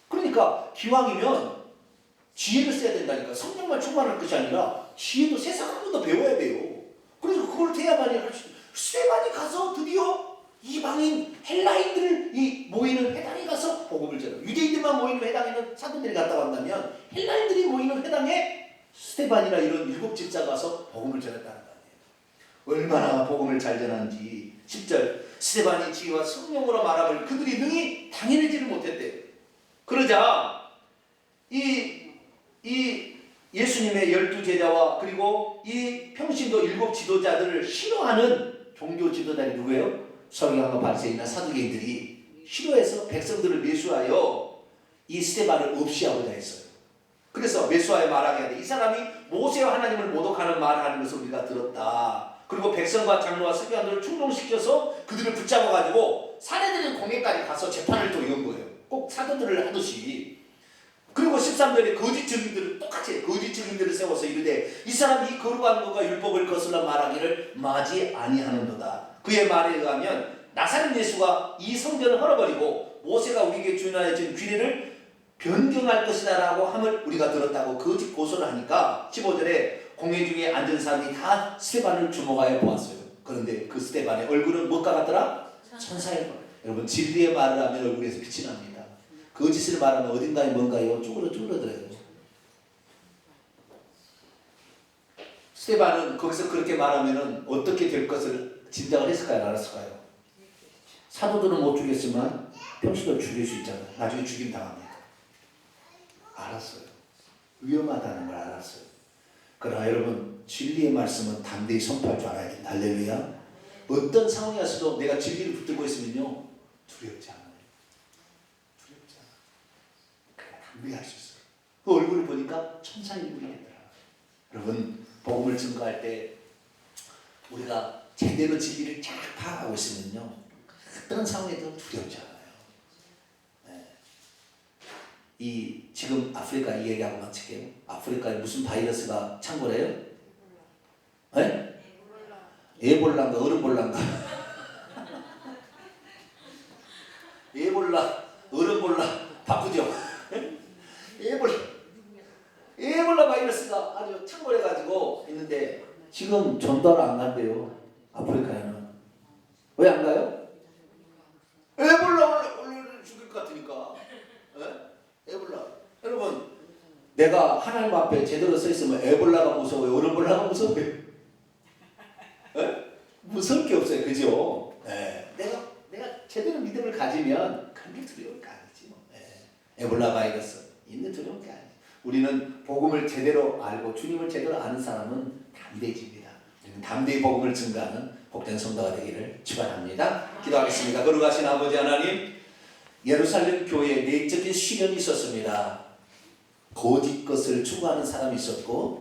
그러니까 기왕이면 지혜를 써야 된다니까. 성령만 충만할 것이 아니라 지혜도 세상 한 번 더 배워야 돼요. 그래서 그걸 돼야만이 할 수 있어요. 스데반이 가서 드디어 이방인 헬라인들이 모이는 회당에 가서 복음을 전해요. 유대인들만 모이는 회당에는 사도들이 갔다 왔다면 헬라인들이 모이는 회당에 스데반이나 이런 7 집사가 가서 복음을 전했다는 거 아니에요. 얼마나 복음을 잘 전하는지. 10절 스데반이 지혜와 성령으로 말함을 그들이 능히 당해내지를 못했대요. 그러자 이 예수님의 12 제자와 그리고 이 평신도 7 지도자들을 싫어하는 종교 지도자들이 누구예요? 서기관과 바리새인이나 사두개인들이 싫어해서 백성들을 매수하여 이 스데반을 없이하고자 했어요. 그래서 매수하여 말하게 하되 이 사람이 모세와 하나님을 모독하는 말을 하는 것을 우리가 들었다. 그리고 백성과 장로와 서기관들을 충동시켜서 그들을 붙잡아가지고 사내들인 공회까지 가서 재판을 또 연 거예요. 꼭 사도들을 하듯이. 그리고 13절에 거짓 증인들을 똑같이 거짓 증인들을 세워서 이르되 이 사람이 이 거룩한 것과 율법을 거슬러 말하기를 마지 아니하는도다. 그의 말에 의하면 나사렛 예수가 이 성전을 헐어버리고 모세가 우리에게 주인하여 준 규례를 변경할 것이다 라고 함을 우리가 들었다고 거짓 고소를 하니까 15절에 공회 중에 앉은 사람이 다 스데반을 주목하여 보았어요. 그런데 그 스데반의 얼굴은 무엇과 같더라? 천사의 것. 여러분 진리의 말을 하면 얼굴에서 빛이 납니다. 거짓을 말하면 어딘가에 뭔가요? 쭈그러들어요. 스데반은 거기서 그렇게 말하면 어떻게 될 것을 짐작을 했을까요? 알았을까요? 사도들은 못 죽였지만 평신도 죽일 수 있잖아요. 나중에 죽임 당합니다. 알았어요. 위험하다는 걸 알았어요. 그러나 여러분 진리의 말씀은 담대히 선포할 줄 알아야 됩니다. 할렐루야. 어떤 상황이 왔어도 내가 진리를 붙들고 있으면요 두렵지 않아요. 두렵지 않아요. 그냥 담대히 할 수 있어요. 그 얼굴을 보니까 천사의 얼굴이더라. 여러분 복음을 증거할 때 우리가 제대로 진리를 잘 파악하고 있으면요 어떤 상황에도 두렵지 않아요. 네. 이 지금 아프리카 이 얘기하고 마칠게요. 아프리카에 무슨 바이러스가 창궐해요? 네? 에볼라인가 어른볼라인가? 에볼라, 어른볼라 바쁘죠? 에볼라 바이러스가 아주 창궐해가지고 있는데 지금 전도하러 안 간대요. 아프리카에는. 왜 안 가요? 에볼라 원래 죽일 것 같으니까. 에? 에볼라. 여러분, 내가 하나님 앞에 제대로 서 있으면 에볼라가 무서워요? 어른볼라가 무서워요? 에? 무서울 게 없어요, 그죠? 에. 내가 제대로 믿음을 가지면 그게 두려울 게 아니지 뭐. 에. 에볼라 바이러스 있는 두려울 게 아니지. 우리는 복음을 제대로 알고 주님을 제대로 아는 사람은 담대해집니다. 우리는 담대히 복음을 증거하는 복된 성도가 되기를 축원합니다. 기도하겠습니다. 거룩하신 아버지 하나님, 예루살렘 교회에 내적인 시련이 있었습니다. 거짓 것을 추구하는 사람이 있었고